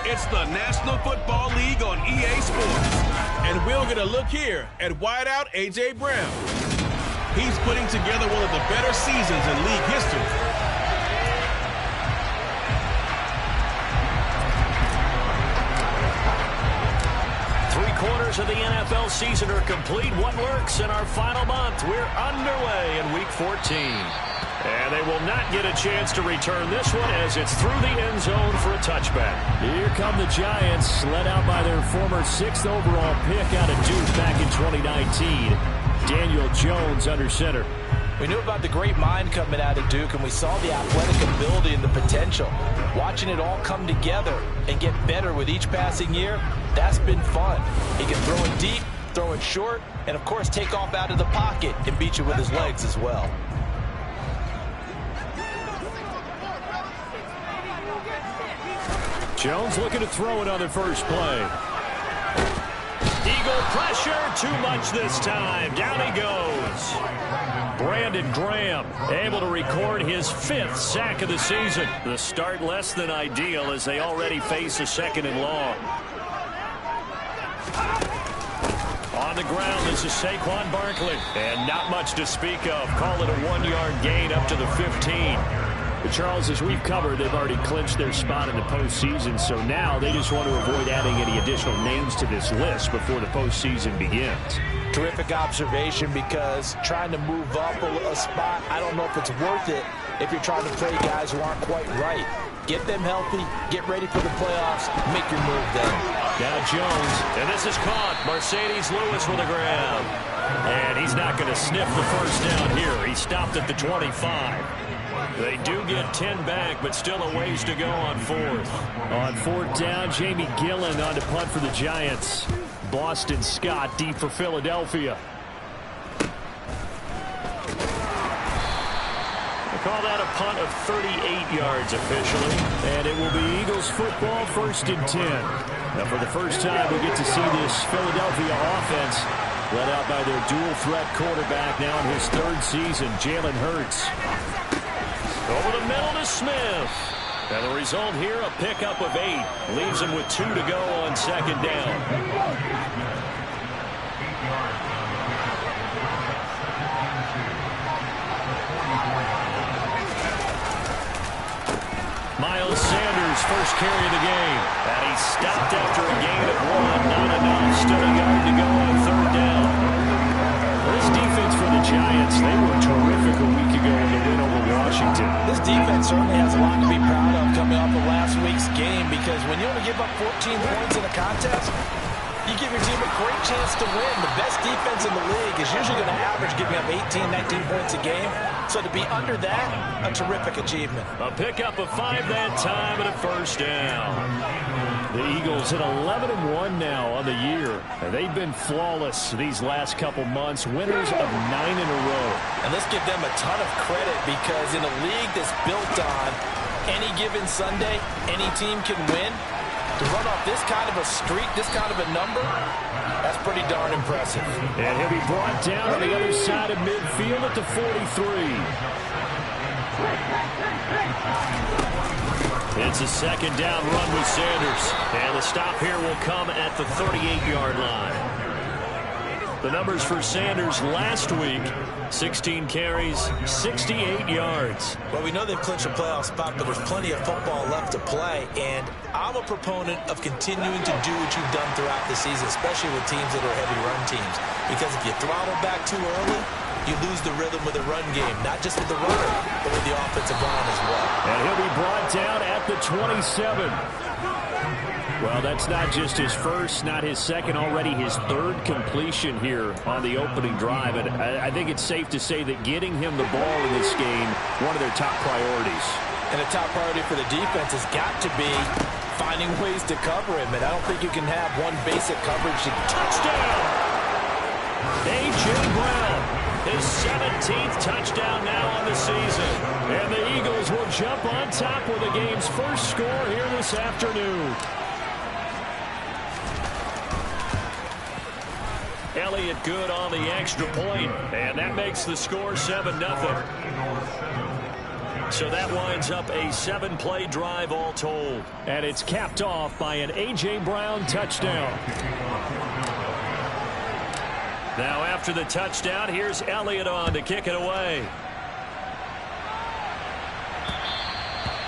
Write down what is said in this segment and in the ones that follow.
It's the National Football League on EA Sports. And we'll get a look here at wideout A.J. Brown. He's putting together one of the better seasons in league history. Three-quarters of the NFL season are complete. What lurks in our final month? We're underway in Week 14. And they will not get a chance to return this one as it's through the end zone for a touchback. Here come the Giants, led out by their former 6th overall pick out of Duke back in 2019. Daniel Jones under center. We knew about the great mind coming out of Duke, and we saw the athletic ability and the potential. Watching it all come together and get better with each passing year, that's been fun. He can throw it deep, throw it short, and, of course, take off out of the pocket and beat you with his legs as well. Jones looking to throw it on the first play. Eagle pressure, too much this time. Down he goes. Brandon Graham able to record his 5th sack of the season. The start less than ideal as they already face a 2nd and long. On the ground, this is Saquon Barkley. And not much to speak of. Call it a 1-yard gain up to the 15. But Charles, as we've covered, they've already clinched their spot in the postseason, so now they just want to avoid adding any additional names to this list before the postseason begins. Terrific observation, because trying to move up a spot, I don't know if it's worth it if you're trying to play guys who aren't quite right. Get them healthy, get ready for the playoffs, make your move then. Now Jones, and this is caught. Mercedes Lewis with a grab. And he's not going to sniff the first down here. He stopped at the 25. They do get 10 back, but still a ways to go on 4th. On 4th down, Jamie Gillen on to punt for the Giants. Boston Scott deep for Philadelphia. They call that a punt of 38 yards officially. And it will be Eagles football, 1st and 10. Now for the first time, we get to see this Philadelphia offense led out by their dual-threat quarterback now in his 3rd season, Jalen Hurts. Over the middle to Smith. And the result here, a pickup of 8. Leaves him with 2 to go on 2nd down. Miles Sanders, first carry of the game. And he stopped after a gain of 1. Not enough. Still a yard to go on 3rd down. This defense for the Giants, they were terrific a week ago in the win over Washington. This defense certainly has a lot to be proud of coming off of last week's game, because when you only give up 14 points in a contest, you give your team a great chance to win. The best defense in the league is usually going to average giving up 18, 19 points a game. So to be under that, a terrific achievement. A pickup of 5 that time and a first down. The Eagles at 11-1 now on the year. And they've been flawless these last couple months, winners of 9 in a row. And let's give them a ton of credit, because in a league that's built on any given Sunday, any team can win. To run off this kind of a streak, this kind of a number, that's pretty darn impressive. And he'll be brought down on the other side of midfield at the 43. It's a 2nd down run with Sanders. And the stop here will come at the 38-yard line. The numbers for Sanders last week, 16 carries, 68 yards. Well, we know they've clinched a playoff spot, but there's plenty of football left to play. And I'm a proponent of continuing to do what you've done throughout the season, especially with teams that are heavy run teams. Because if you throttle back too early, you lose the rhythm with the run game, not just with the runner, but with the offensive line as well. And he'll be brought down at the 27. Well, that's not just his first, not his second, already his 3rd completion here on the opening drive. And I think it's safe to say that getting him the ball in this game, one of their top priorities. And the top priority for the defense has got to be finding ways to cover him. And I don't think you can have one basic coverage. Touchdown! A.J. Brown, his 17th touchdown now on the season. And the Eagles will jump on top with the game's first score here this afternoon. Elliott good on the extra point, and that makes the score 7-0. So that winds up a 7-play drive all told. And it's capped off by an A.J. Brown touchdown. Now after the touchdown, here's Elliott on to kick it away.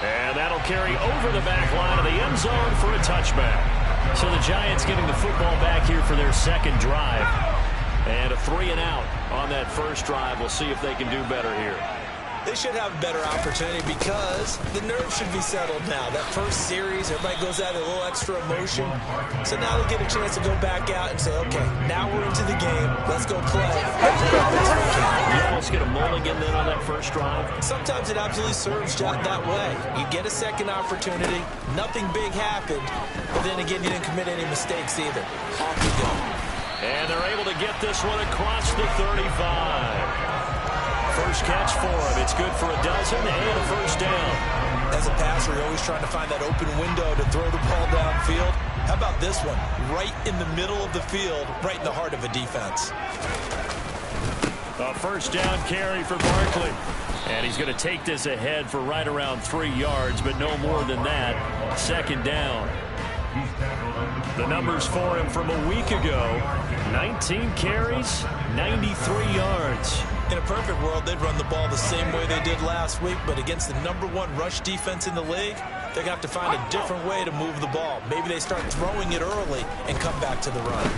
And that'll carry over the back line of the end zone for a touchback. So the Giants getting the football back here for their second drive. And a 3-and-out on that first drive. We'll see if they can do better here. They should have a better opportunity because the nerves should be settled now. That first series, everybody goes out with a little extra emotion. So now they'll get a chance to go back out and say, okay, now we're into the game. Let's go play. You almost get a mulligan then on that first drive. Sometimes it absolutely serves that way. You get a second opportunity. Nothing big happened. But then again, you didn't commit any mistakes either. Off you go. And they're able to get this one across the 35. First catch for him. It's good for a dozen and a first down. As a passer, you're always trying to find that open window to throw the ball downfield. How about this one? Right in the middle of the field, right in the heart of a defense. A first down carry for Barkley. And he's going to take this ahead for right around 3 yards, but no more than that. Second down. The numbers for him from a week ago: 19 carries, 93 yards. In a perfect world, they'd run the ball the same way they did last week, but against the #1 rush defense in the league, they're going to have to find a different way to move the ball. Maybe they start throwing it early and come back to the run.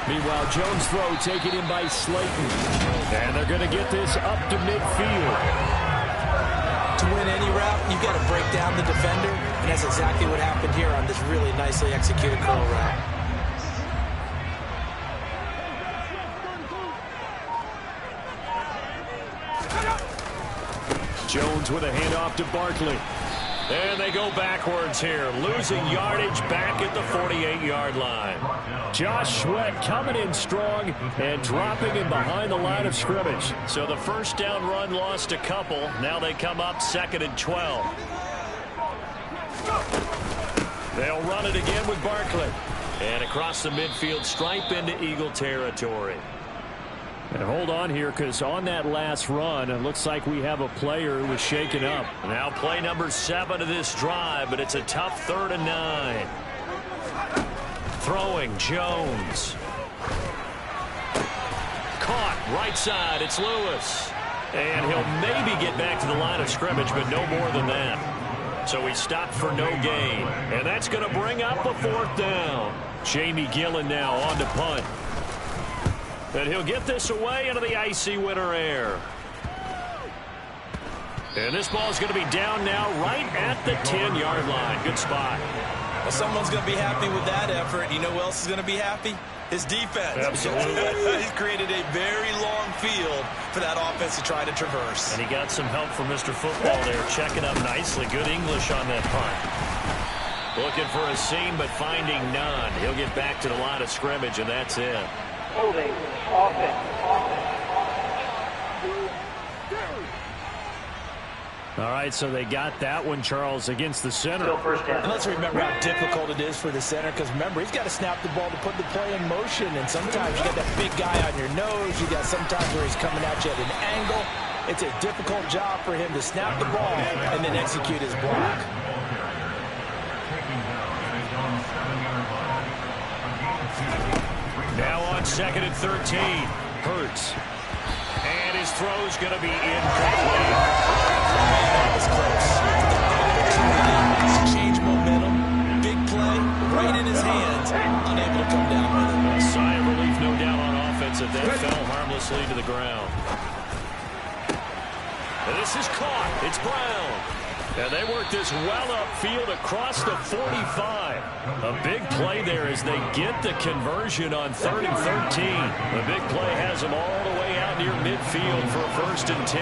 Meanwhile, Jones' throw taken in by Slayton. And they're going to get this up to midfield. To win any route, you've got to break down the defender, and that's exactly what happened here on this really nicely executed curl route. Jones with a handoff to Barkley. And they go backwards here, losing yardage back at the 48-yard line. Josh Sweat coming in strong and dropping him behind the line of scrimmage. So the first down run lost a couple. Now they come up 2nd and 12. They'll run it again with Barkley. And across the midfield stripe into Eagle territory. And hold on here, because on that last run, it looks like we have a player who was shaken up. Now play number 7 of this drive, but it's a tough 3rd and 9. Throwing, Jones. Caught, right side, it's Lewis. And he'll maybe get back to the line of scrimmage, but no more than that. So he stopped for no gain. And that's going to bring up a 4th down. Jamie Gillen now on to punt. And he'll get this away into the icy winter air. And this ball is going to be down now right at the 10-yard line. Good spot. Well, someone's going to be happy with that effort. You know who else is going to be happy? His defense. Absolutely. He's created a very long field for that offense to try to traverse. And he got some help from Mr. Football there, checking up nicely. Good English on that punt. Looking for a seam, but finding none. He'll get back to the line of scrimmage, and that's it. Holding, offense. All right, so they got that one, Charles, against the center. And let's remember how difficult it is for the center, because remember, he's got to snap the ball to put the play in motion, and sometimes you got that big guy on your nose. You got sometimes where he's coming at you at an angle. It's a difficult job for him to snap the ball and then execute his block. Now on 2nd and 13. Hurts. And his throw's going to be incomplete. That was close. Change momentum. Big play. Right in his hands. Unable to come down with it. A sigh of relief, no doubt, on offense that fell harmlessly to the ground. And this is caught. It's Brown. And they work this well upfield across the 45. A big play there as they get the conversion on 3rd and 13. The big play has them all the way out near midfield for a 1st and 10.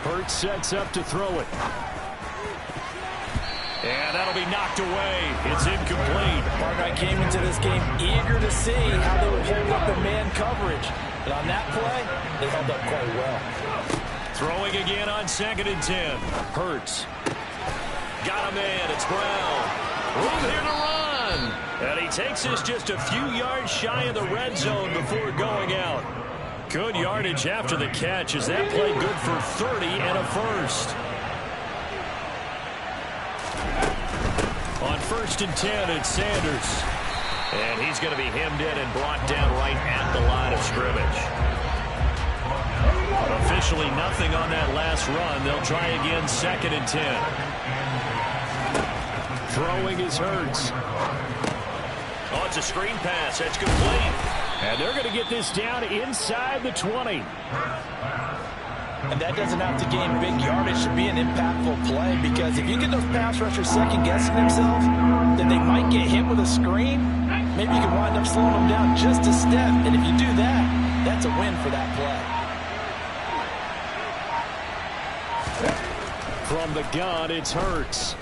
Hurts sets up to throw it. And that'll be knocked away. It's incomplete. Partner came into this game eager to see how they would hold up in man coverage. And on that play, they held up quite well. Throwing again on 2nd and 10. Hurts. Got a man. It's Brown. Room here to run. And he takes this just a few yards shy of the red zone before going out. Good yardage after the catch. Is that play good for 30 and a first? On 1st and 10, it's Sanders. And he's going to be hemmed in and brought down right at the line of scrimmage. Officially nothing on that last run. They'll try again 2nd and 10. Throwing is Hurts. Oh, it's a screen pass. That's complete. And they're going to get this down inside the 20. And that doesn't have to gain big yardage to be an impactful play, because if you get those pass rushers second-guessing themselves, then they might get hit with a screen. Maybe you can wind up slowing them down just a step. And if you do that, that's a win for that play. From the gun, it's Hurts.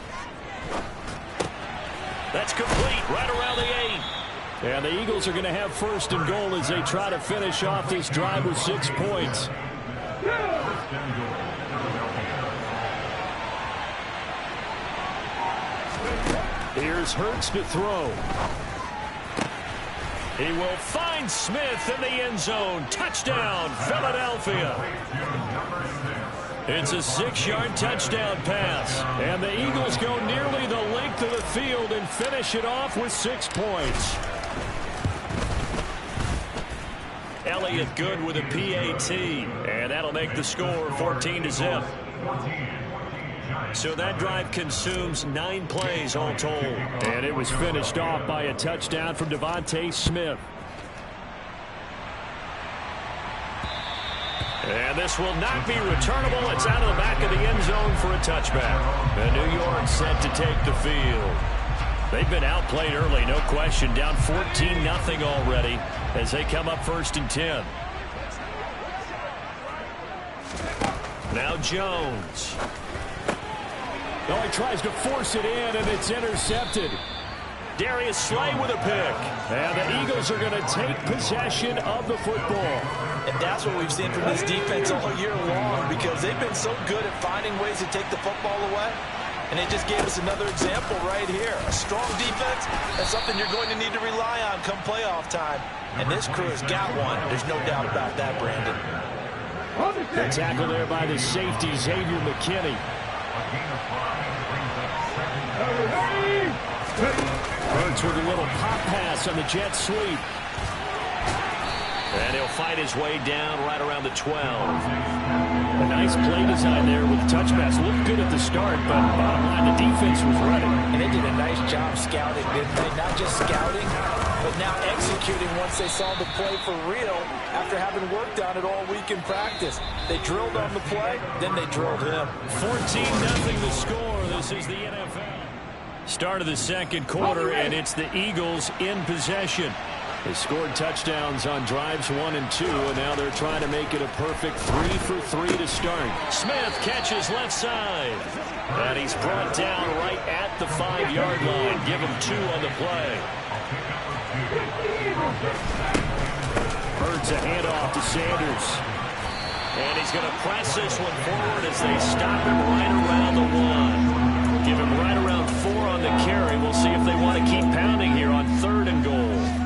That's complete right around the 8. And the Eagles are going to have 1st and goal as they try to finish off this drive with 6 points. Here's Hurts to throw. He will find Smith in the end zone. Touchdown, Philadelphia. It's a 6-yard touchdown pass. And the Eagles go nearly the length of the field and finish it off with 6 points. Elliott good with a PAT. And that'll make the score 14-0. So that drive consumes 9 plays all told. And it was finished off by a touchdown from Devontae Smith. And this will not be returnable. It's out of the back of the end zone for a touchback. And New York set to take the field. They've been outplayed early, no question. Down 14-0 already as they come up 1st and 10. Now Jones. Oh, he tries to force it in, and it's intercepted. Darius Slay with a pick. And the Eagles are going to take possession of the football. And that's what we've seen from this defense all year long, because they've been so good at finding ways to take the football away. And they just gave us another example right here. A strong defense, that's something you're going to need to rely on come playoff time. And this crew has got one. There's no doubt about that, Brandon. The tackle there by the safety, Xavier McKinney. Hurts with a little pop pass on the jet sweep. And he'll fight his way down right around the 12. A nice play design there with the touch pass. Looked good at the start, but bottom line, the defense was ready. And they did a nice job scouting, didn't they? Not just scouting, but now executing once they saw the play for real after having worked on it all week in practice. They drilled on the play, then they drilled him. 14-0 the score. This is the NFL. Start of the second quarter, and it's the Eagles in possession. They scored touchdowns on drives 1 and 2, and now they're trying to make it a perfect 3 for 3 to start. Smith catches left side. And he's brought down right at the 5-yard line. Give him 2 on the play. Hurts a handoff to Sanders. And he's going to press this one forward as they stop him right around the 1. Give him right around 4 on the carry. We'll see if they want to keep pounding here on 3rd and goal.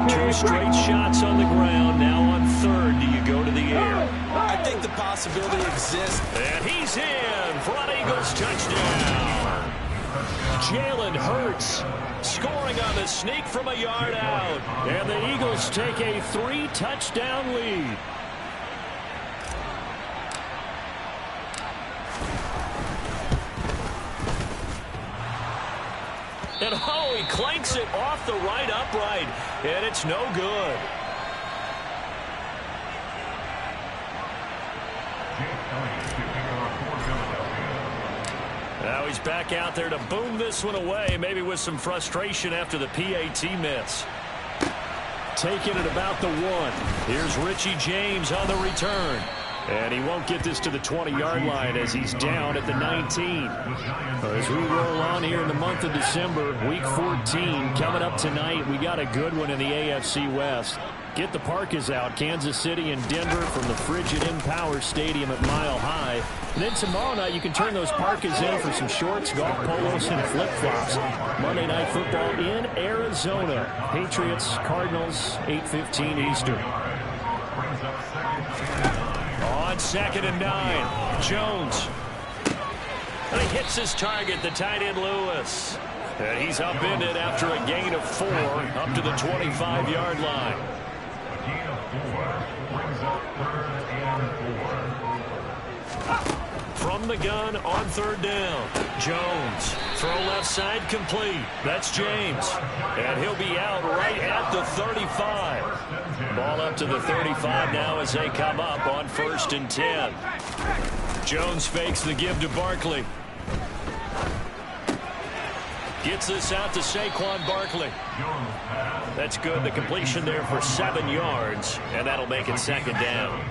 2 straight shots on the ground. Now on 3rd, do you go to the air? I think the possibility exists. And he's in for an Eagles touchdown. Jalen Hurts scoring on the sneak from a yard out. And the Eagles take a 3-touchdown lead. And oh, he clanks it off the right upright, and it's no good. Now he's back out there to boom this one away, maybe with some frustration after the PAT miss. Taking it about the 1. Here's Richie James on the return. And he won't get this to the 20-yard line as he's down at the 19. As we roll on here in the month of December, Week 14 coming up tonight. We got a good one in the AFC West. Get the parkas out. Kansas City and Denver from the frigid Empower Stadium at Mile High. And then tomorrow night you can turn those parkas in for some shorts, golf polos, and flip-flops. Monday Night Football in Arizona. Patriots, Cardinals, 8:15 Eastern. On 2nd and 9, Jones. And he hits his target, the tight end Lewis. And he's upended after a gain of 4 up to the 25-yard line. From the gun on 3rd down, Jones. Throw left side complete. That's James. And he'll be out right at the 35. Ball up to the 35 now as they come up on 1st and 10. Jones fakes the give to Barkley. Gets this out to Saquon Barkley. That's good. The completion there for 7 yards. And that'll make it 2nd down.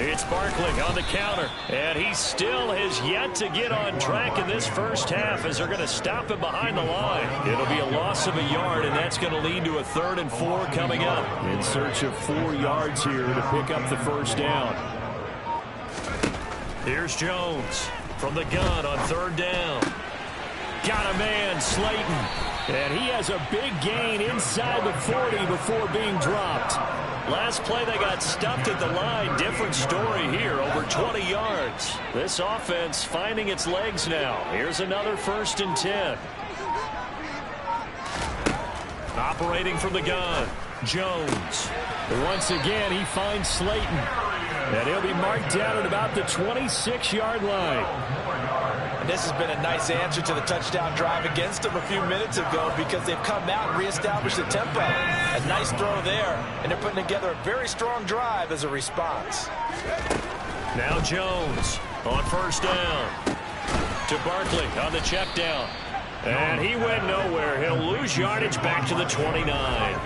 It's Barkley on the counter, and he still has yet to get on track in this first half as they're going to stop him behind the line. It'll be a loss of a yard, and that's going to lead to a 3rd and 4 coming up. In search of 4 yards here to pick up the first down. Here's Jones from the gun on 3rd down. Got a man, Slayton. And he has a big gain inside the 40 before being dropped. Last play they got stuffed at the line. Different story here, over 20 yards. This offense finding its legs now. Here's another 1st and 10. Operating from the gun, Jones. Once again, he finds Slayton. And he'll be marked down at about the 26-yard line. And this has been a nice answer to the touchdown drive against them a few minutes ago because they've come out and reestablished the tempo. A nice throw there, and they're putting together a very strong drive as a response. Now Jones on 1st down to Barkley on the check down. And he went nowhere. He'll lose yardage back to the 29.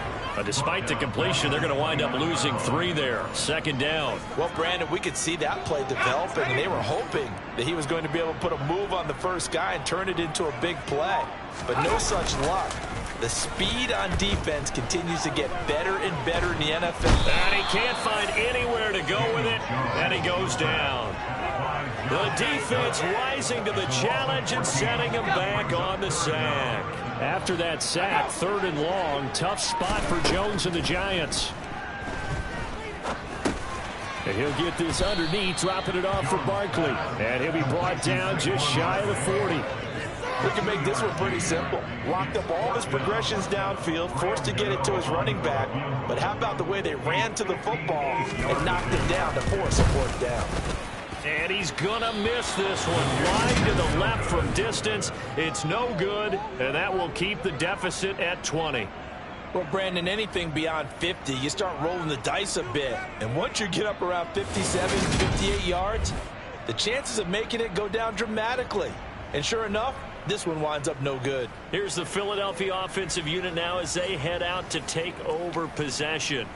Despite the completion, they're going to wind up losing 3 there. 2nd down. Well, Brandon, we could see that play developing, and they were hoping that he was going to be able to put a move on the first guy and turn it into a big play. But no such luck. The speed on defense continues to get better and better in the NFL. And he can't find anywhere to go with it, and he goes down. The defense rising to the challenge and setting him back on the sack. After that sack, 3rd and long, tough spot for Jones and the Giants. And he'll get this underneath, dropping it off for Barkley. And he'll be brought down just shy of the 40. We can make this one pretty simple. Locked up all his progressions downfield, forced to get it to his running back. But how about the way they ran to the football and knocked it down to force a 4th down? And he's gonna miss this one. Wide to the left from distance. It's no good, and that will keep the deficit at 20. Well, Brandon, anything beyond 50, you start rolling the dice a bit. And once you get up around 57, 58 yards, the chances of making it go down dramatically. And sure enough, this one winds up no good. Here's the Philadelphia offensive unit now as they head out to take over possession.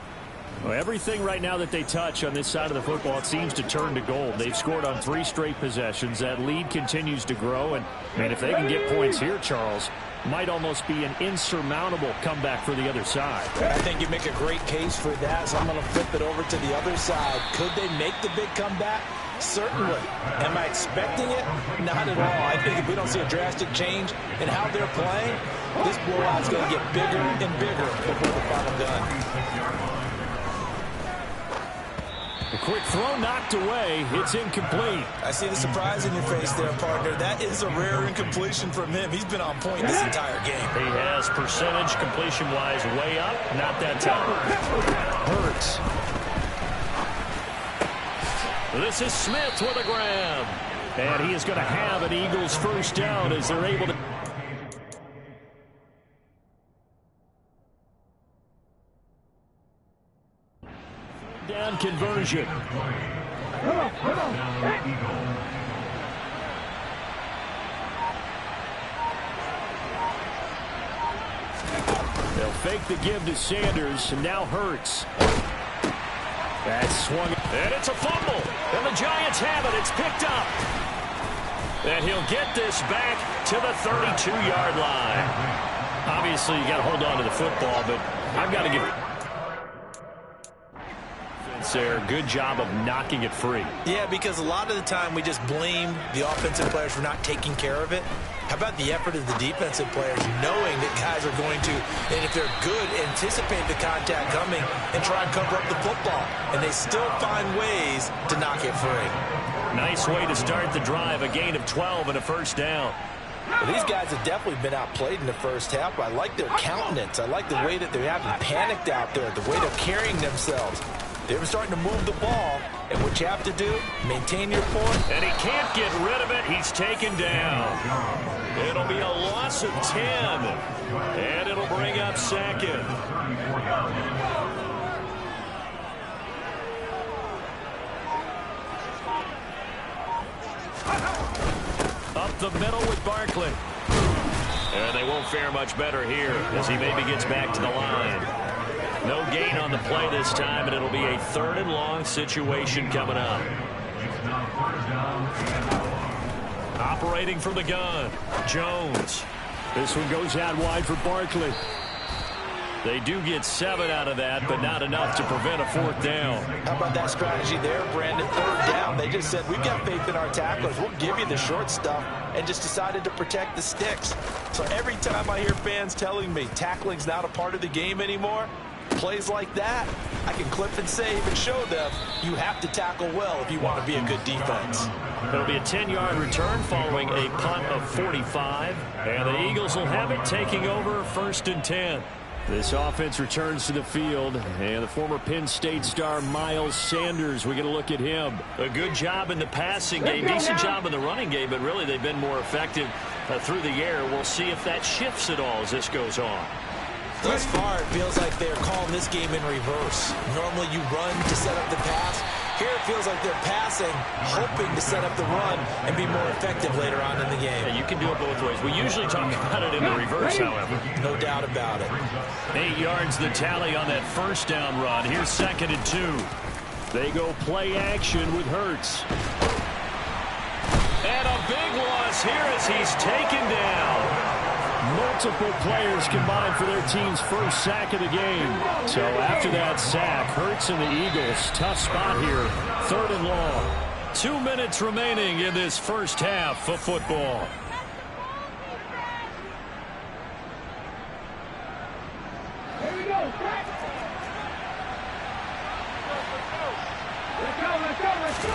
Well, everything right now that they touch on this side of the football, it seems to turn to gold. They've scored on 3 straight possessions. That lead continues to grow. And, man, if they can get points here, Charles, might almost be an insurmountable comeback for the other side. I think you make a great case for that, so I'm going to flip it over to the other side. Could they make the big comeback? Certainly. Am I expecting it? Not at all. I think if we don't see a drastic change in how they're playing, this blowout's going to get bigger and bigger before the final gun. A quick throw knocked away. It's incomplete. I see the surprise in your face there, partner. That is a rare incompletion from him. He's been on point this entire game. He has percentage completion-wise way up. Not that time. Hurts. This is Smith with a grab. And he is going to have an Eagles first down as they're able to... down conversion. They'll fake the give to Sanders, and now Hurts. That's swung, and it's a fumble. And the Giants have it. It's picked up. And he'll get this back to the 32-yard line. Obviously, you got to hold on to the football, but I've got to give... there. Good job of knocking it free. Yeah, because a lot of the time we just blame the offensive players for not taking care of it. How about the effort of the defensive players knowing that guys are going to, and if they're good, anticipate the contact coming and try and cover up the football. And they still find ways to knock it free. Nice way to start the drive, a gain of 12 and a first down. Well, these guys have definitely been outplayed in the first half, but I like their countenance. I like the way that they're having panicked out there, the way they're carrying themselves. They're starting to move the ball, and what you have to do, maintain your point. And he can't get rid of it. He's taken down. It'll be a loss of 10, and it'll bring up second. Up the middle with Barkley. And they won't fare much better here as he maybe gets back to the line. No gain on the play this time, and it'll be a 3rd and long situation coming up. Operating from the gun, Jones. This one goes out wide for Barkley. They do get 7 out of that, but not enough to prevent a 4th down. How about that strategy there, Brandon? 3rd down. They just said, we've got faith in our tacklers. We'll give you the short stuff, and just decided to protect the sticks. So every time I hear fans telling me tackling's not a part of the game anymore, plays like that, I can clip and save and show them you have to tackle well if you want to be a good defense. It'll be a 10-yard return following a punt of 45, and the Eagles will have it taking over 1st and 10. This offense returns to the field, and the former Penn State star Miles Sanders, we get a look at him. A good job in the passing game, decent job in the running game, but really they've been more effective through the air. We'll see if that shifts at all as this goes on. Thus far, it feels like they're calling this game in reverse. Normally you run to set up the pass. Here it feels like they're passing, hoping to set up the run and be more effective later on in the game. Yeah, you can do it both ways. We usually talk about it in the reverse, however. No doubt about it. 8 yards the tally on that 1st down run. Here's 2nd and 2. They go play action with Hurts. And a big loss here as he's taken down. Multiple players combined for their team's 1st sack of the game. So after that sack, Hurts and the Eagles, tough spot here, 3rd and long. 2 minutes remaining in this first half of football. Here we go. Let's go.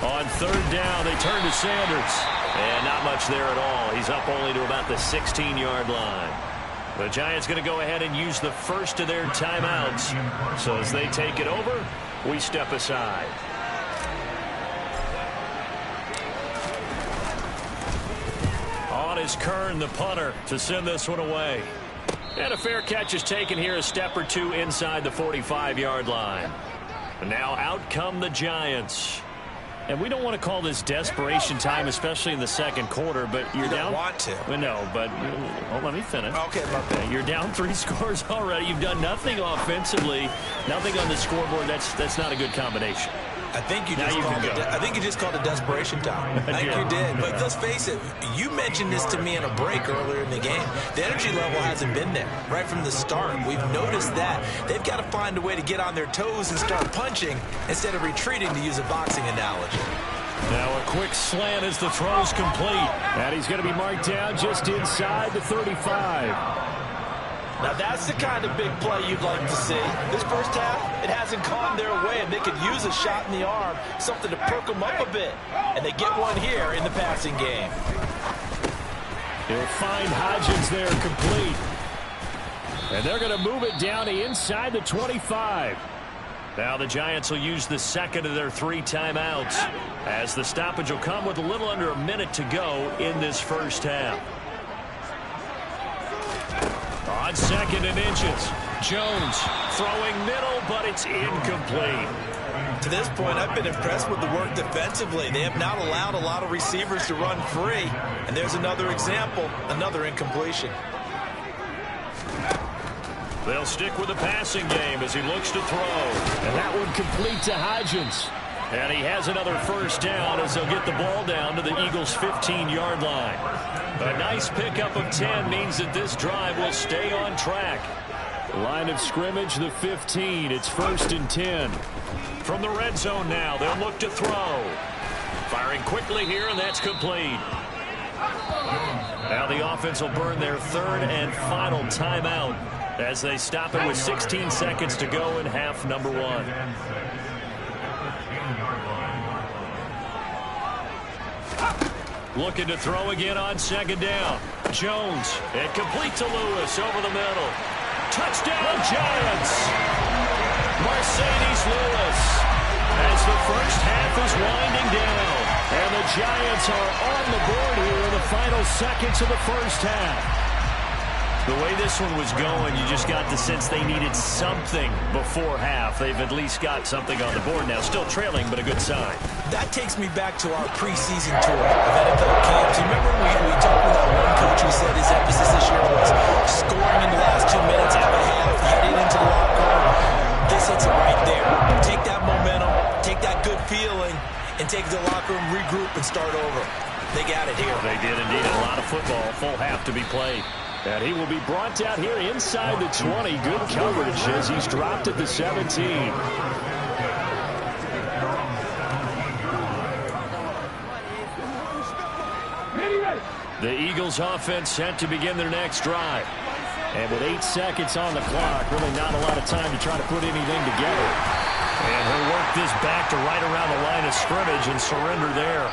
On 3rd down, they turn to Sanders. And not much there at all. He's up only to about the 16-yard line. The Giants going to go ahead and use the first of their timeouts. So as they take it over, we step aside. On is Kern, the punter, to send this one away. And a fair catch is taken here, a step or two inside the 45-yard line. And now out come the Giants. And we don't want to call this desperation time, especially in the 2nd quarter, but you're down. You don't want to. Well, no, but let me finish. Okay, my bad. You're down 3 scores already. You've done nothing offensively, nothing on the scoreboard. That's not a good combination. I think you just called it desperation time. I think you did. But let's face it, you mentioned this to me in a break earlier in the game. The energy level hasn't been there right from the start. We've noticed that. They've got to find a way to get on their toes and start punching instead of retreating, to use a boxing analogy. Now a quick slant as the throw's complete. And he's going to be marked down just inside the 35. Now that's the kind of big play you'd like to see. This first half, it hasn't gone their way, and they could use a shot in the arm, something to perk them up a bit. And they get one here in the passing game. He'll find Hodgins there complete. And they're going to move it down to inside the 25. Now the Giants will use the 2nd of their 3 timeouts, as the stoppage will come with a little under a minute to go in this first half. On 2nd and inches, Jones throwing middle, but it's incomplete. To this point, I've been impressed with the work defensively. They have not allowed a lot of receivers to run free. And there's another example, another incompletion. They'll stick with the passing game as he looks to throw. And that one complete to Hodgins. And he has another first down as they'll get the ball down to the Eagles' 15-yard line. A nice pickup of 10 means that this drive will stay on track. Line of scrimmage, the 15. It's 1st and 10. From the red zone now, they'll look to throw. Firing quickly here, and that's complete. Now the offense will burn their third and final timeout as they stop it with 16 seconds to go in half number 1. Looking to throw again on second down. Jones, and complete to Lewis over the middle. Touchdown, Giants! Mercedes Lewis as the first half is winding down. And the Giants are on the board here in the final seconds of the first half. The way this one was going, you just got the sense they needed something before half. They've at least got something on the board now. Still trailing, but a good sign. That takes me back to our preseason tour of NFL camps. You remember we talked about one coach who said his emphasis this year was scoring in the last 2 minutes of a half, heading into the locker room. This hits it right there. Take that momentum, take that good feeling, and take the locker room, regroup, and start over. They got it here. They did indeed. A lot of football, full half to be played. And he will be brought down here inside the 20. Good coverage as he's dropped at the 17. The Eagles offense set to begin their next drive. And with 8 seconds on the clock, really not a lot of time to try to put anything together. And he'll work this back to right around the line of scrimmage and surrender there.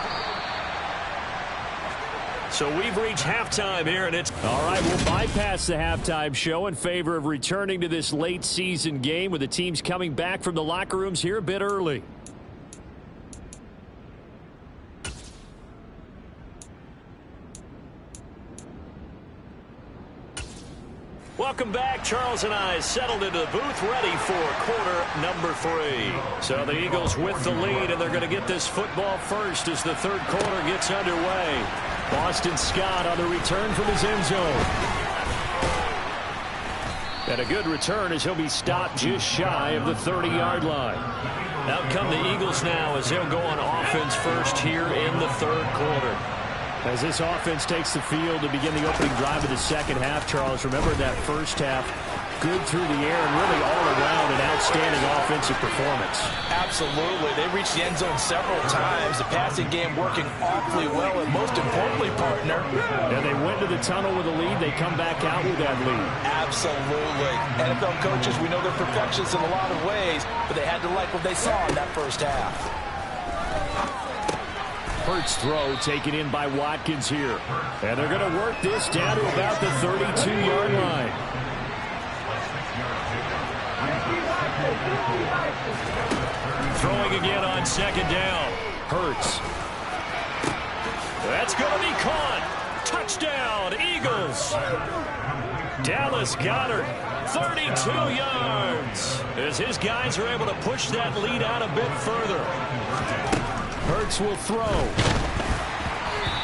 So we've reached halftime here, and it's all right. We'll bypass the halftime show in favor of returning to this late season game with the teams coming back from the locker rooms here a bit early. Welcome back. Charles and I settled into the booth ready for quarter number 3. So the Eagles with the lead, and they're going to get this football first as the third quarter gets underway. Boston Scott on the return from his end zone. And a good return as he'll be stopped just shy of the 30-yard line. Out come the Eagles now as they'll go on offense first here in the third quarter. As this offense takes the field to begin the opening drive of the second half, Charles, remember that first half, good through the air and really all around an outstanding offensive performance. Absolutely. They reached the end zone several times. The passing game working awfully well, and most importantly, partner. And they went to the tunnel with a lead. They come back out with that lead. Absolutely. NFL coaches, we know they're perfectionists in a lot of ways, but they had to like what they saw in that first half. Hurts throw taken in by Watkins here. And they're going to work this down to about the 32-yard line. Throwing again on second down. Hurts. That's going to be caught. Touchdown, Eagles. Dallas Goedert, 32 yards. As his guys are able to push that lead out a bit further. Hurts will throw.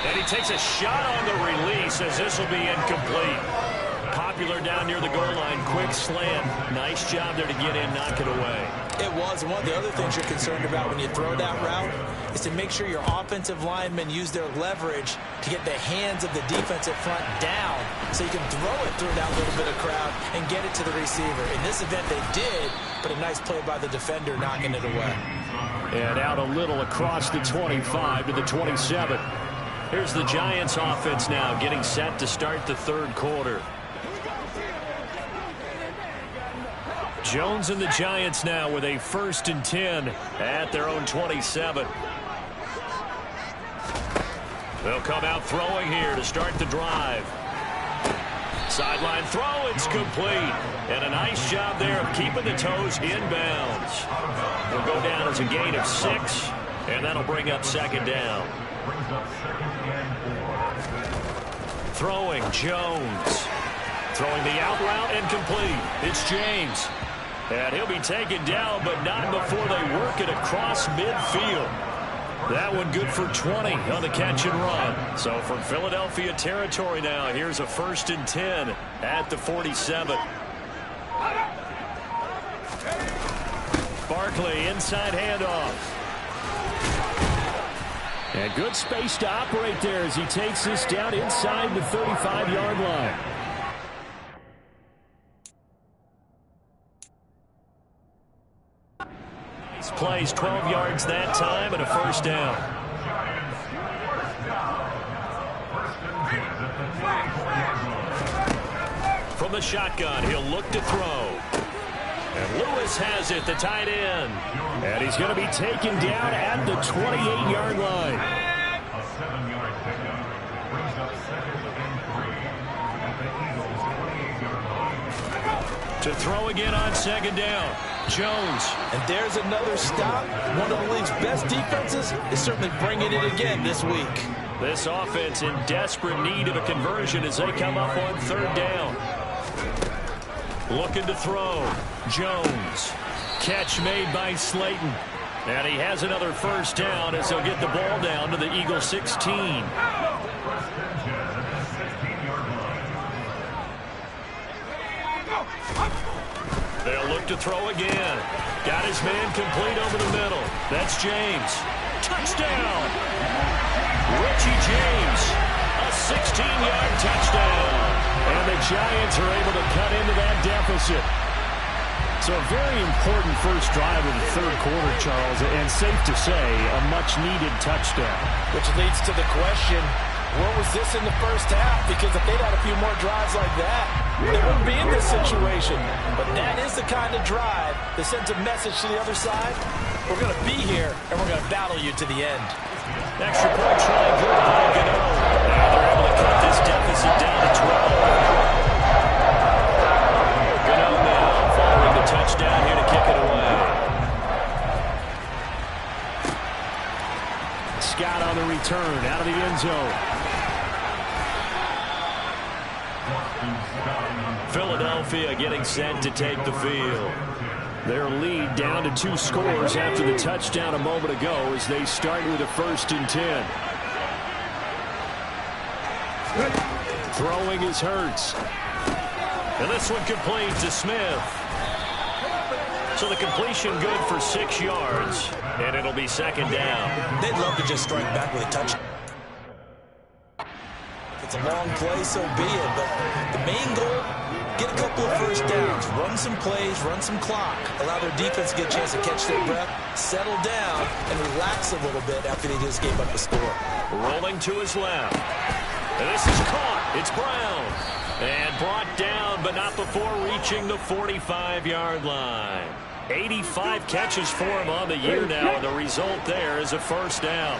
And he takes a shot on the release as this will be incomplete. Popular down near the goal line. Quick slant. Nice job there to get in, knock it away. It was. And one of the other things you're concerned about when you throw that route is to make sure your offensive linemen use their leverage to get the hands of the defensive front down so you can throw it through that little bit of crowd and get it to the receiver. In this event, they did, but a nice play by the defender knocking it away. And out a little across the 25 to the 27. Here's the Giants offense now getting set to start the third quarter. Jones and the Giants now with a 1st and 10 at their own 27. They'll come out throwing here to start the drive. Sideline throw, it's complete. And a nice job there of keeping the toes inbounds. Will go down as a gain of 6, and that'll bring up second down. Throwing, Jones. Throwing the out route and complete. It's James. And he'll be taken down, but not before they work it across midfield. That one good for 20 on the catch and run. So from Philadelphia territory now, here's a 1st and 10 at the 47. Barkley inside handoff. And good space to operate there as he takes this down inside the 35-yard line. Nice plays, 12 yards that time and a 1st down. the shotgun. He'll look to throw. And Lewis has it, the tight end. And he's going to be taken down at the 28-yard line. A 7-yard pickup brings up 2nd and 3 at the Eagles' 28-yard line. To throw again on 2nd down. Jones. And there's another stop. One of the league's best defenses is certainly bringing it again this week. This offense in desperate need of a conversion as they come up on 3rd down. Looking to throw. Jones. Catch made by Slayton. And he has another 1st down as he'll get the ball down to the Eagles 16. They'll look to throw again. Got his man complete over the middle. That's James. Touchdown! Richie James. A 16-yard touchdown. And the Giants are able to cut into that deficit. So a very important first drive of the 3rd quarter, Charles, and safe to say, a much-needed touchdown. Which leads to the question, where was this in the first half? Because if they'd had a few more drives like that, they wouldn't be in this situation. But that is the kind of drive that sends a message to the other side. We're going to be here, and we're going to battle you to the end. Extra point try good by Gano. Now they're able to cut this deficit down to 12. Gano now following the touchdown here to kick it away. Scott on the return out of the end zone. Philadelphia getting set to take the field. Their lead down to 2 scores after the touchdown a moment ago as they start with a 1st and 10. Throwing is Hurts. And this one complete to Smith. So the completion good for 6 yards. And it'll be 2nd down. They'd love to just strike back with a touchdown. It's a long play, so be it. But the main goal, get a couple of 1st downs, run some plays, run some clock, allow their defense to get a chance to catch their breath, settle down, and relax a little bit after they just gave up a score. Rolling to his left. And this is caught. It's Brown. And brought down, but not before reaching the 45-yard line. 85 catches for him on the year now, and the result there is a 1st down.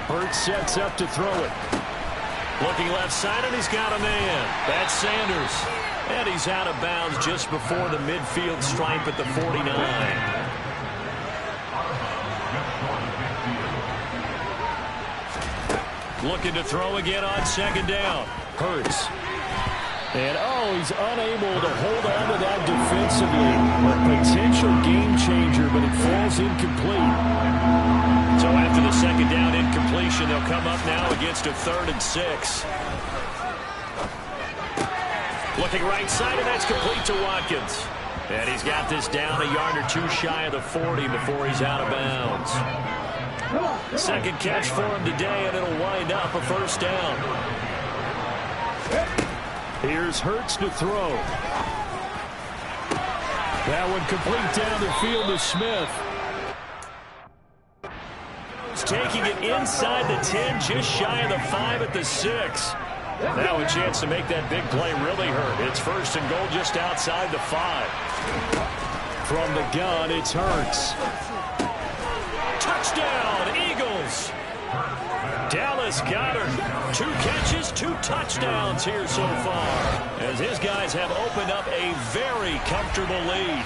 Hurts sets up to throw it. Looking left side, and he's got a man. That's Sanders. And he's out of bounds just before the midfield stripe at the 49. Looking to throw again on 2nd down. Hurts. And, he's unable to hold on to that defensively. A potential game changer, but it falls incomplete. So after the 2nd down incompletion, they'll come up now against a 3rd and 6. Looking right side, and that's complete to Watkins. And he's got this down a yard or 2 shy of the 40 before he's out of bounds. 2nd catch for him today, and it'll wind up a 1st down. Here's Hurts to throw. That one complete down the field to Smith. He's taking it inside the 10, just shy of the 5 at the 6. Now a chance to make that big play really hurt. It's 1st and goal just outside the 5. From the gun, it's Hurts. Touchdown, Eagles! Dallas Goedert, 2 catches, 2 touchdowns here so far, as his guys have opened up a very comfortable lead.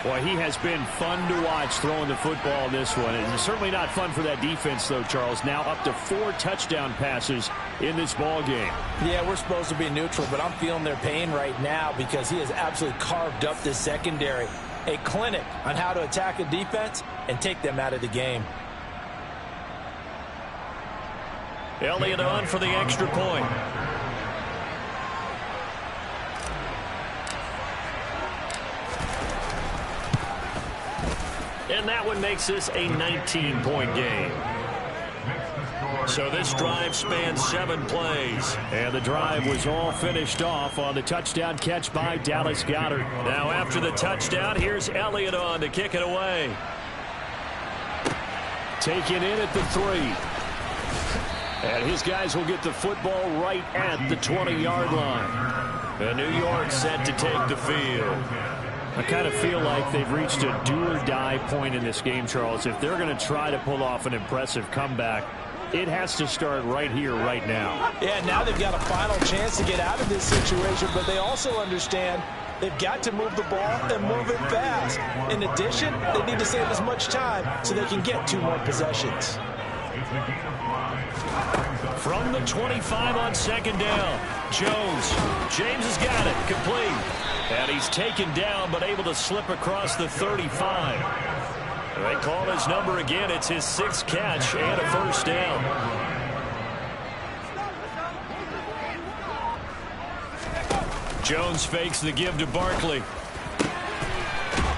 Boy, he has been fun to watch throwing the football in this one. It's certainly not fun for that defense, though, Charles. Now up to 4 touchdown passes in this ball game. Yeah, we're supposed to be neutral, but I'm feeling their pain right now because he has absolutely carved up this secondary. A clinic on how to attack a defense and take them out of the game. Elliott on for the extra point. And that one makes this a 19-point game. So this drive spans 7 plays. And the drive was all finished off on the touchdown catch by Dallas Goedert. Now after the touchdown, here's Elliott on to kick it away. Taken in at the 3. And his guys will get the football right at the 20-yard line. And New York set to take the field. I kind of feel like they've reached a do-or-die point in this game, Charles. If they're going to try to pull off an impressive comeback, it has to start right here, right now. Yeah, now they've got a final chance to get out of this situation, but they also understand they've got to move the ball and move it fast. In addition, they need to save as much time so they can get 2 more possessions. From the 25 on second down, Jones. James has got it, complete. And he's taken down, but able to slip across the 35. They call his number again. It's his 6th catch and a first down. Jones fakes the give to Barkley.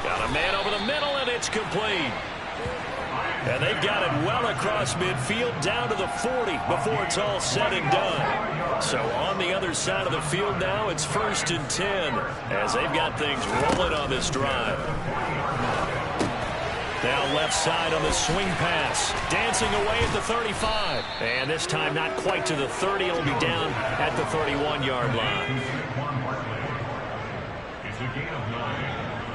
Got a man over the middle, and it's complete. And they've got it well across midfield down to the 40 before it's all said and done. So on the other side of the field now, it's 1st and 10 as they've got things rolling on this drive. Down left side on the swing pass. Dancing away at the 35. And this time not quite to the 30. It'll be down at the 31-yard line. It's a gain of 9.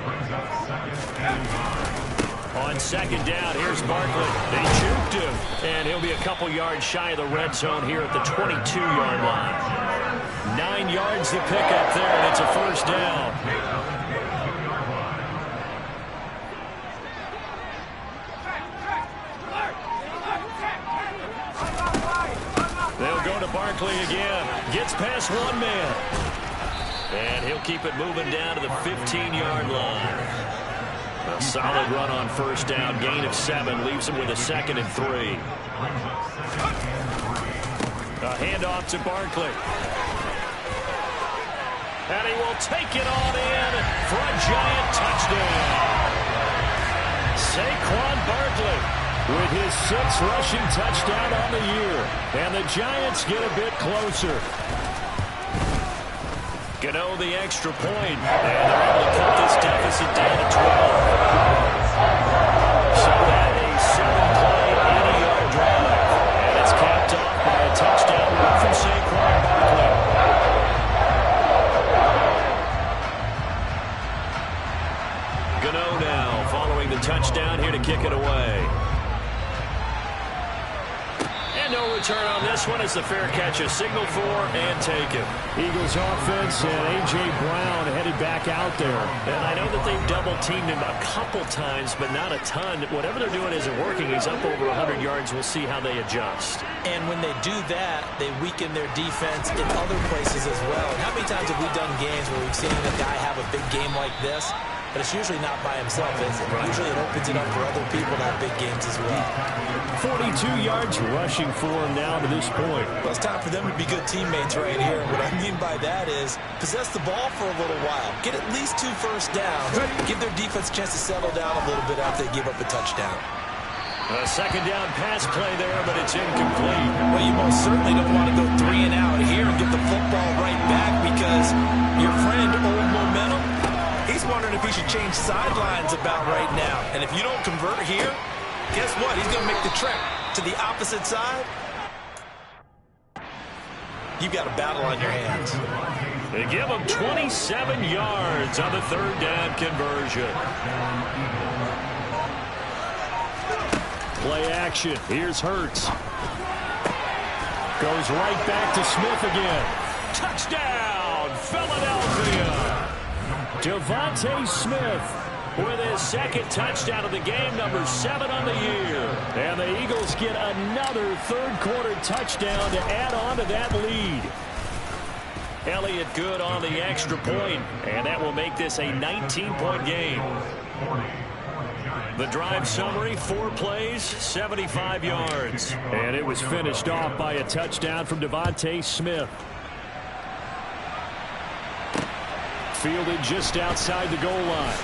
Brings up 2nd and 9. On second down, here's Barkley. They juked him. And he'll be a couple yards shy of the red zone here at the 22-yard line. 9 yards to pick up there, and it's a first down. They'll go to Barkley again. Gets past 1 man. And he'll keep it moving down to the 15-yard line. A solid run on first down. Gain of 7. Leaves him with a 2nd and 3. A handoff to Barkley. And he will take it on in for a giant touchdown. Saquon Barkley with his 6th rushing touchdown on the year. And the Giants get a bit closer. Gano the extra point. And they're able to cut this deficit down to 12. So that a 7-play, 80-yard drive. And it's capped off by a touchdown run from Saquon Barkley. Gano now following the touchdown here to kick it away. And no return on this one as the fair catch is signaled for and taken. Eagles offense and A.J. Brown headed back out there. And I know that they've double-teamed him a couple times, but not a ton. Whatever they're doing isn't working. He's up over 100 yards. We'll see how they adjust. And when they do that, they weaken their defense in other places as well. And how many times have we done games where we've seen a guy have a big game like this? But it's usually not by himself, is it? Usually it opens it up for other people to have big games as well. 42 yards rushing for him now to this point. Well, it's time for them to be good teammates right here. And what I mean by that is possess the ball for a little while. Get at least 2 first downs. Give their defense a chance to settle down a little bit after they give up a touchdown. A second down pass play there, but it's incomplete. Well, you most certainly don't want to go 3 and out here and get the football right back because your friend, Old Momentum, he's wondering if he should change sidelines about right now. And if you don't convert here, guess what? He's going to make the trek to the opposite side. You've got a battle on your hands. They give him 27 yards on the 3rd down conversion. Play action. Here's Hurts. Goes right back to Smith again. Touchdown, Philadelphia. Devontae Smith with his 2nd touchdown of the game, number 7 on the year. And the Eagles get another 3rd quarter touchdown to add on to that lead. Elliott good on the extra point, and that will make this a 19-point game. The drive summary, 4 plays, 75 yards. And it was finished off by a touchdown from Devontae Smith. Fielded just outside the goal line.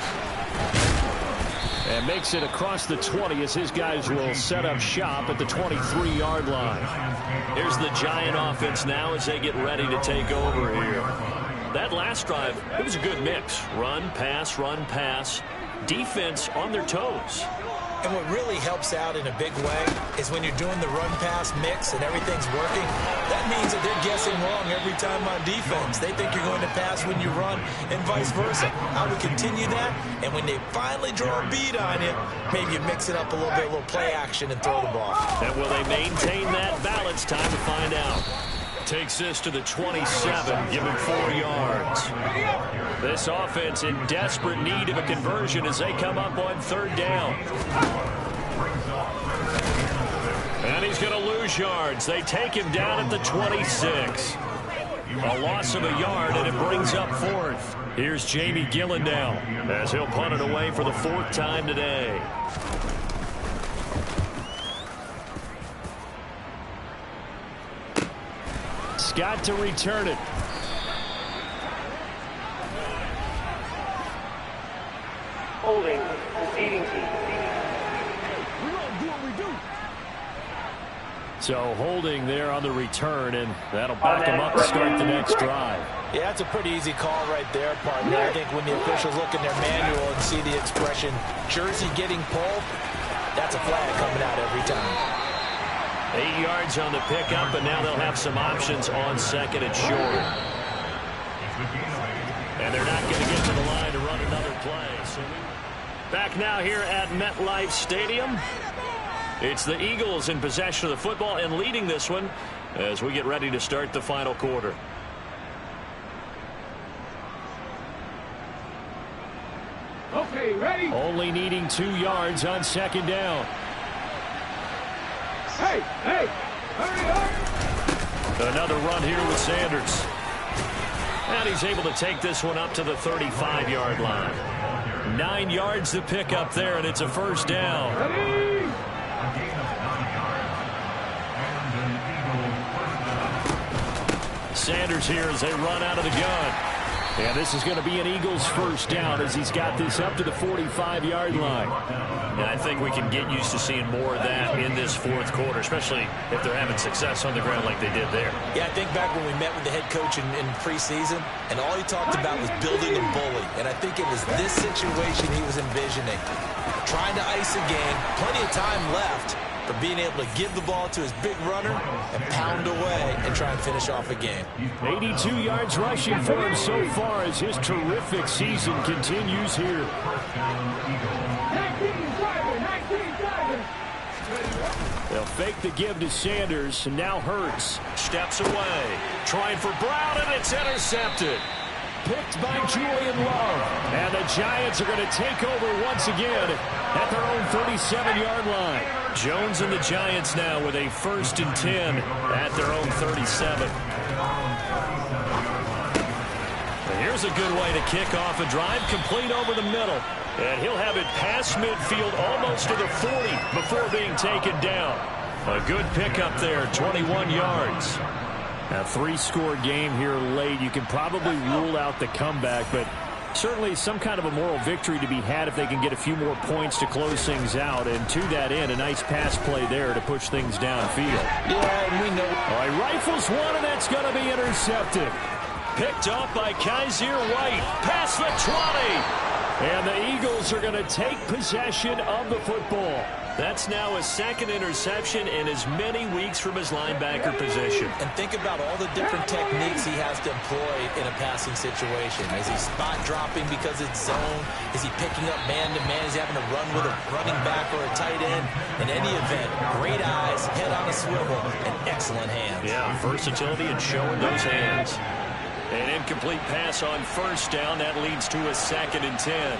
And makes it across the 20 as his guys will set up shop at the 23-yard line. Here's the Giant offense now as they get ready to take over here. That last drive, it was a good mix. Run, pass, defense on their toes. And what really helps out in a big way is when you're doing the run-pass mix and everything's working, that means that they're guessing wrong every time on defense. They think you're going to pass when you run and vice versa. I would continue that, and when they finally draw a beat on you, maybe you mix it up a little play action and throw the ball. And will they maintain that balance? Time to find out. Takes this to the 27, give him 4 yards. This offense in desperate need of a conversion as they come up on 3rd down. And he's going to lose yards. They take him down at the 26. A loss of a yard, and it brings up 4th. Here's Jamie Gillen now as he'll punt it away for the 4th time today. Scott to return it. Holding, eating team. We're going to do what we do. So holding there on the return, and that'll back him up to start the next drive. Yeah, that's a pretty easy call right there, partner. I think when the officials look in their manual and see the expression, jersey getting pulled, that's a flag coming out every time. 8 yards on the pickup, and now they'll have some options on 2nd and short. And they're not going to get to the line to run another play. So back now here at MetLife Stadium. It's the Eagles in possession of the football and leading this one as we get ready to start the final quarter. Okay, ready? Only needing 2 yards on 2nd down. Hey, hurry up! Another run here with Sanders. And he's able to take this one up to the 35-yard line. 9 yards to pick up there, and it's a 1st down. Ready? Sanders here as they run out of the gun. And this is going to be an Eagles 1st down as he's got this up to the 45-yard line. And I think we can get used to seeing more of that in this 4th quarter, especially if they're having success on the ground like they did there. Yeah, I think back when we met with the head coach in preseason, and all he talked about was building a bully. And I think it was this situation he was envisioning. Trying to ice a game, plenty of time left, but being able to give the ball to his big runner and pound away and try and finish off a game. 82 yards rushing for him so far as his terrific season continues here. 19 driving. They'll fake the give to Sanders, and now Hurts steps away. Trying for Brown, and it's intercepted. Picked by Julian Love. And the Giants are going to take over once again at their own 37-yard line. Jones and the Giants now with a 1st and 10 at their own 37. And here's a good way to kick off a drive, complete over the middle. And he'll have it past midfield almost to the 40 before being taken down. A good pickup there, 21 yards. A 3-score game here late. You can probably rule out the comeback, but certainly some kind of a moral victory to be had if they can get a few more points to close things out. And to that end, a nice pass play there to push things downfield. Yeah, and we know. All right, rifles one, and that's going to be intercepted. Picked off by Kaiser White. Past the 20. And the Eagles are going to take possession of the football. That's now a 2nd interception in as many weeks from his linebacker position. And think about all the different techniques he has to employ in a passing situation. Is he spot dropping because it's zone? Is he picking up man-to-man? Is he having to run with a running back or a tight end? In any event, great eyes, head on a swivel, and excellent hands. Yeah, versatility and showing those hands. An incomplete pass on 1st down. That leads to a 2nd and 10.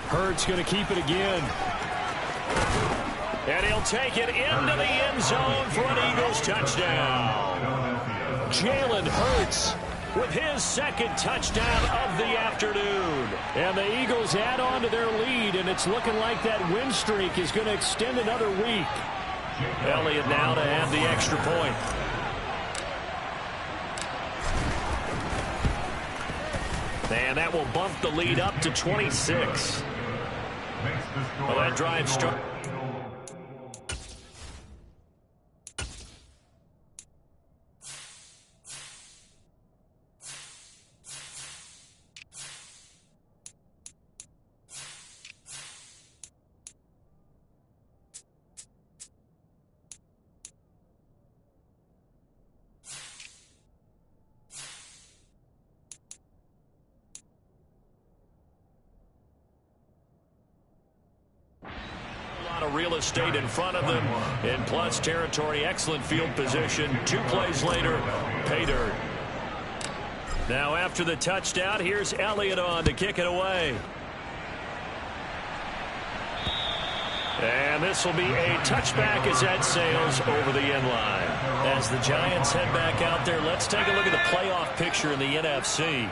Hurts going to keep it again. And he'll take it into the end zone for an Eagles touchdown. Jalen Hurts with his 2nd touchdown of the afternoon. And the Eagles add on to their lead, and it's looking like that win streak is going to extend another week. Elliott now to add the extra point. And that will bump the lead up to 26. Well, that drive starts. real estate in front of them. In plus territory, excellent field position. 2 plays later, pay dirt. Now after the touchdown, here's Elliott on to kick it away. And this will be a touchback as that sails over the end line. As the Giants head back out there, let's take a look at the playoff picture in the NFC.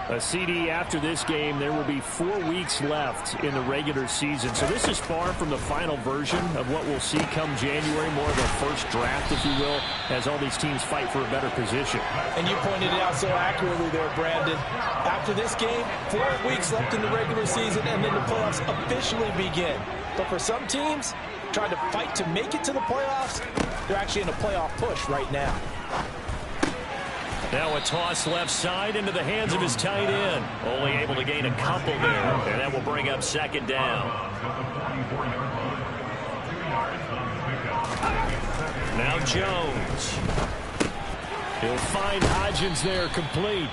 A CD after this game, there will be 4 weeks left in the regular season. So this is far from the final version of what we'll see come January, more of a first draft, if you will, as all these teams fight for a better position. And you pointed it out so accurately there, Brandon. After this game, 4 weeks left in the regular season, and then the playoffs officially begin. But for some teams, trying to fight to make it to the playoffs, they're actually in a playoff push right now. Now a toss left side into the hands of his tight end. Only able to gain a couple there, and that will bring up second down. Now Jones. He'll find Hodgins there, complete.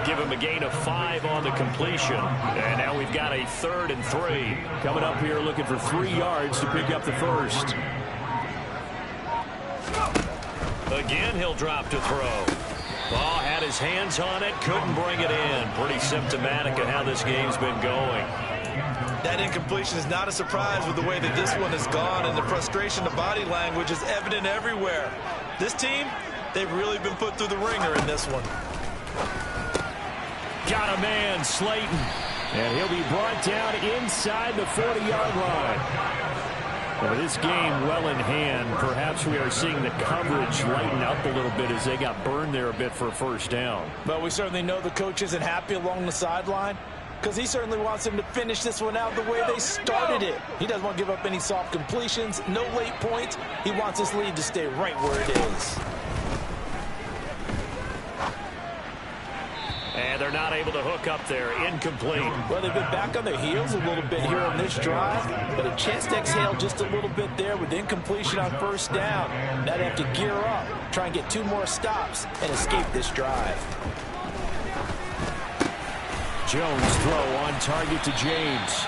Give him a gain of 5 on the completion. And now we've got a 3rd and 3. Coming up here looking for 3 yards to pick up the first. Again, he'll drop to throw. Ball had his hands on it, couldn't bring it in. Pretty symptomatic of how this game's been going. That incompletion is not a surprise with the way that this one has gone, and the frustration, the body language is evident everywhere. This team, they've really been put through the ringer in this one. Got a man, Slayton. And he'll be brought down inside the 40-yard line. Well, this game well in hand. Perhaps we are seeing the coverage lighten up a little bit as they got burned there a bit for a first down. But we certainly know the coach isn't happy along the sideline because he certainly wants them to finish this one out the way they started it. He doesn't want to give up any soft completions, no late points. He wants this lead to stay right where it is. And they're not able to hook up there. Incomplete. Well, they've been back on their heels a little bit here on this drive, but a chance to exhale just a little bit there with incompletion on first down. Now they have to gear up, try and get 2 more stops, and escape this drive. Jones throw on target to James.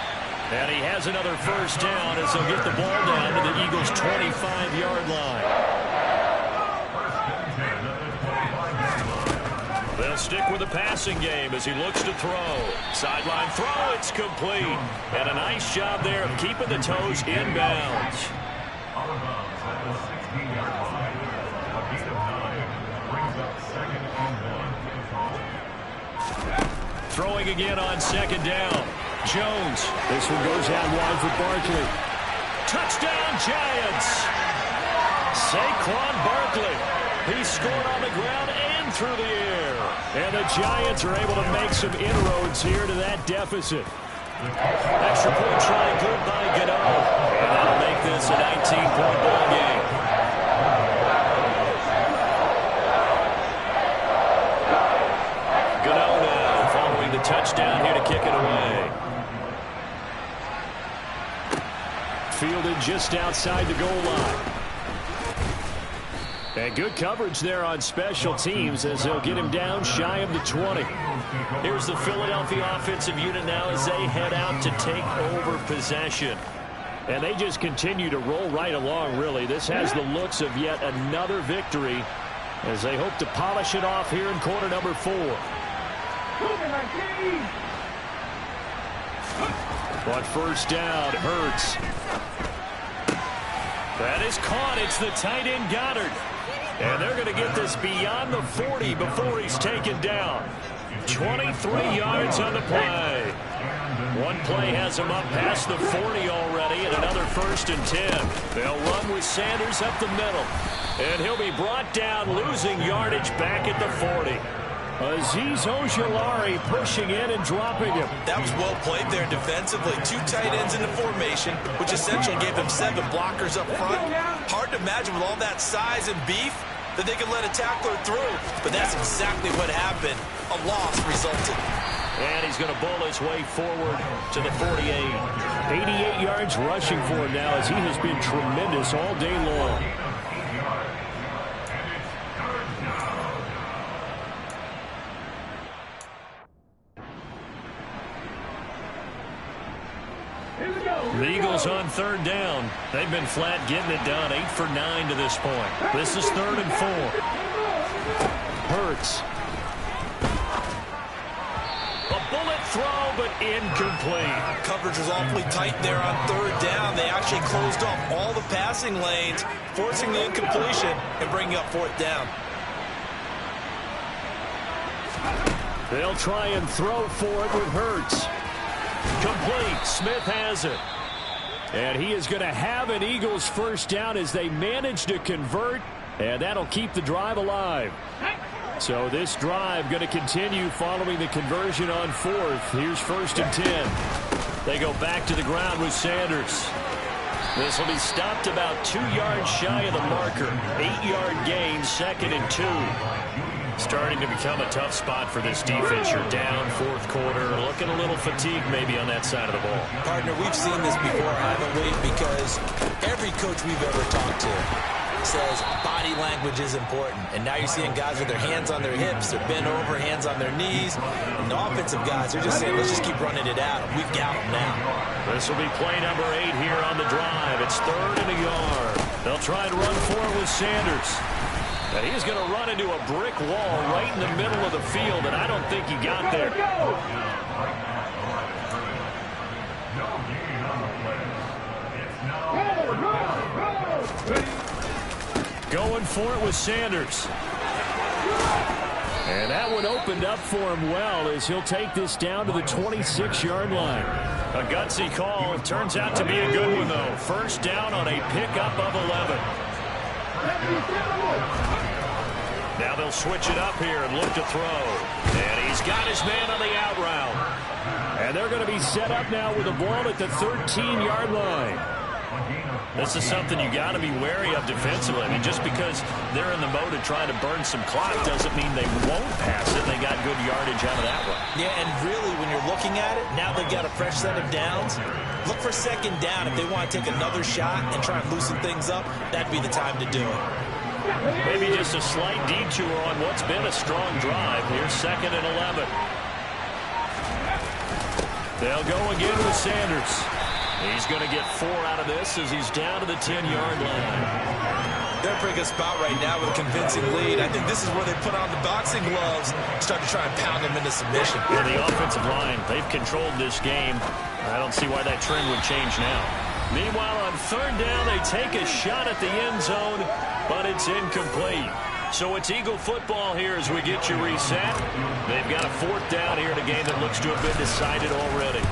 And he has another first down as they'll get the ball down to the Eagles' 25-yard line. They'll stick with the passing game as he looks to throw. Sideline throw, it's complete. And a nice job there of keeping the toes inbounds. Throwing again on second down. Jones. This one goes out wide for Barkley. Touchdown, Giants. Saquon Barkley. He scored on the ground and through the air. And the Giants are able to make some inroads here to that deficit. Extra point try good by Gano. And that'll make this a 19-point ball game. Gano now following the touchdown here to kick it away. Fielded just outside the goal line. And good coverage there on special teams as they'll get him down shy of the 20. Here's the Philadelphia offensive unit now as they head out to take over possession. And they just continue to roll right along, really. This has the looks of yet another victory as they hope to polish it off here in quarter number 4. On first down, Hurts. That is caught. It's the tight end Goddard. And they're going to get this beyond the 40 before he's taken down. 23 yards on the play. One play has him up past the 40 already, and another 1st and 10. They'll run with Sanders up the middle. And he'll be brought down, losing yardage back at the 40. Azeez Ojulari pushing in and dropping him. That was well played there defensively. 2 tight ends in the formation, which essentially gave them 7 blockers up front. Hard to imagine with all that size and beef that they could let a tackler through. But that's exactly what happened. A loss resulted. And he's going to bowl his way forward to the 48. 88 yards rushing for him now as he has been tremendous all day long. Here we go. The Eagles on third down. They've been flat getting it done. 8 for 9 to this point. This is 3rd and 4. Hurts. A bullet throw, but incomplete. Coverage was awfully tight there on third down. They actually closed off all the passing lanes, forcing the incompletion and bringing up 4th down. They'll try and throw for it with Hurts. Complete. Smith has it. And he is going to have an Eagles first down as they manage to convert, and that'll keep the drive alive. So this drive going to continue following the conversion on 4th. Here's 1st and 10. They go back to the ground with Sanders. This will be stopped about 2 yards shy of the marker. 8-yard gain, 2nd and 2. Starting to become a tough spot for this defense. You're down 4th quarter, looking a little fatigued maybe on that side of the ball. Partner, we've seen this before, haven't we? Because every coach we've ever talked to says body language is important. And now you're seeing guys with their hands on their hips, they're bent over, hands on their knees. And the offensive guys, they're just saying, let's just keep running it at them. We've got them now. This will be play number 8 here on the drive. It's 3rd and a yard. They'll try and run for it with Sanders. And he's going to run into a brick wall right in the middle of the field, and I don't think he got there. Going for it with Sanders. And that one opened up for him well as he'll take this down to the 26-yard line. A gutsy call. Turns out to be a good one, though. First down on a pickup of 11. Now they'll switch it up here and look to throw. And he's got his man on the out route. And they're going to be set up now with the ball at the 13-yard line. This is something you got to be wary of defensively. I mean, just because they're in the mode of trying to burn some clock doesn't mean they won't pass it. They got good yardage out of that one. Yeah, and really, when you're looking at it, now they've got a fresh set of downs. Look for 2nd down. If they want to take another shot and try and loosen things up, that'd be the time to do it. Maybe just a slight detour on what's been a strong drive. Here's 2nd and 11. They'll go again with Sanders. He's going to get 4 out of this as he's down to the 10-yard line. They're in a pretty good spot right now with a convincing lead. I think this is where they put on the boxing gloves and start to try and pound him into submission. Yeah, the offensive line, they've controlled this game. I don't see why that trend would change now. Meanwhile, on 3rd down, they take a shot at the end zone, but it's incomplete. So it's Eagle football here as we get you reset. They've got a 4th down here in a game that looks to have been decided already.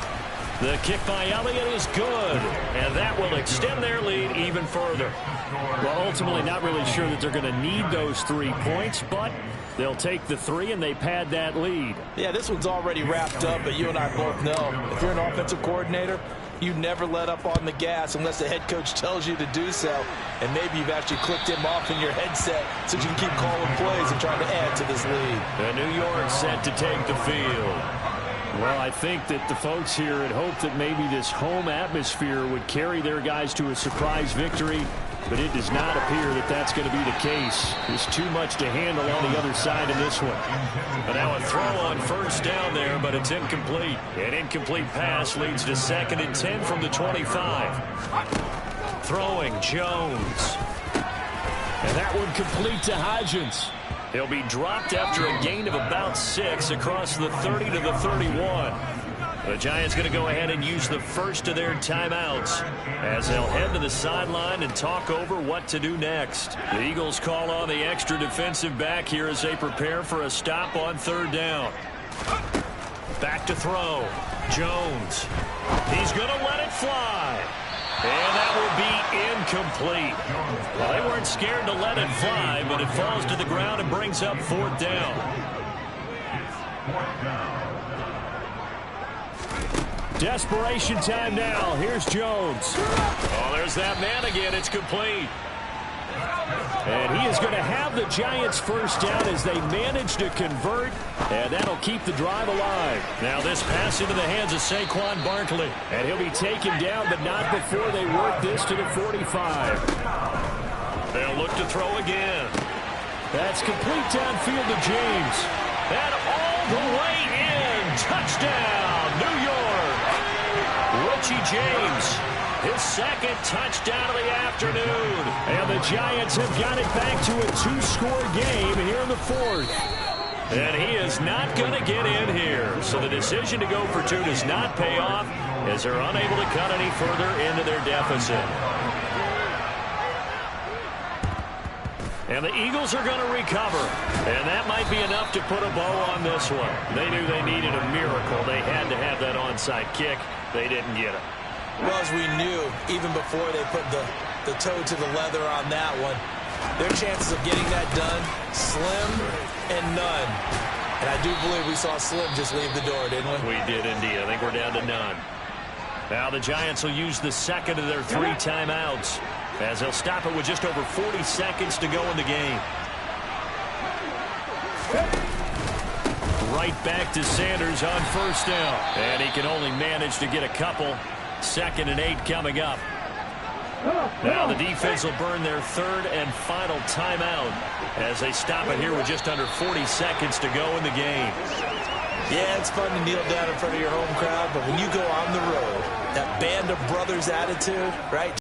The kick by Elliott is good, and that will extend their lead even further. Well, ultimately not really sure that they're going to need those 3 points, but they'll take the 3 and they pad that lead. Yeah, this one's already wrapped up, but you and I both know if you're an offensive coordinator, you never let up on the gas unless the head coach tells you to do so. And maybe you've actually clicked him off in your headset so you can keep calling plays and trying to add to this lead. And New York set to take the field. Well, I think that the folks here had hoped that maybe this home atmosphere would carry their guys to a surprise victory, but it does not appear that that's going to be the case. There's too much to handle on the other side of this one. But now a throw on 1st down there, but it's incomplete. An incomplete pass leads to 2nd and 10 from the 25. Throwing Jones. And that one complete to Hodgins. He'll be dropped after a gain of about 6 across the 30 to the 31. The Giants going to go ahead and use the first of their timeouts as they'll head to the sideline and talk over what to do next. The Eagles call on the extra defensive back here as they prepare for a stop on 3rd down. Back to throw. Jones. He's going to let it fly. And that will be incomplete. Well, they weren't scared to let it fly, but it falls to the ground and brings up 4th down. Desperation time now. Here's Jones. Oh, there's that man again. It's complete. And he is going to have the Giants first down as they manage to convert, and that'll keep the drive alive. Now this pass into the hands of Saquon Barkley, and he'll be taken down, but not before they work this to the 45. They'll look to throw again. That's complete downfield to James. And all the way in. Touchdown, New York. Which Richie James. His second touchdown of the afternoon. And the Giants have got it back to a two-score game here in the fourth. And he is not going to get in here. So the decision to go for two does not pay off as they're unable to cut any further into their deficit. And the Eagles are going to recover. And that might be enough to put a bow on this one. They knew they needed a miracle. They had to have that onside kick. They didn't get it. Well, as we knew, even before they put the toe to the leather on that one, their chances of getting that done, slim and none. And I do believe we saw Slim just leave the door, didn't we? We did indeed. I think we're down to none. Now the Giants will use the second of their 3 timeouts, as they'll stop it with just over 40 seconds to go in the game. Right back to Sanders on first down. And he can only manage to get a couple. 2nd and 8 coming up. Now the defense will burn their 3rd and final timeout as they stop it here with just under 40 seconds to go in the game. Yeah, it's fun to kneel down in front of your home crowd, but when you go on the road, that band of brothers attitude, right?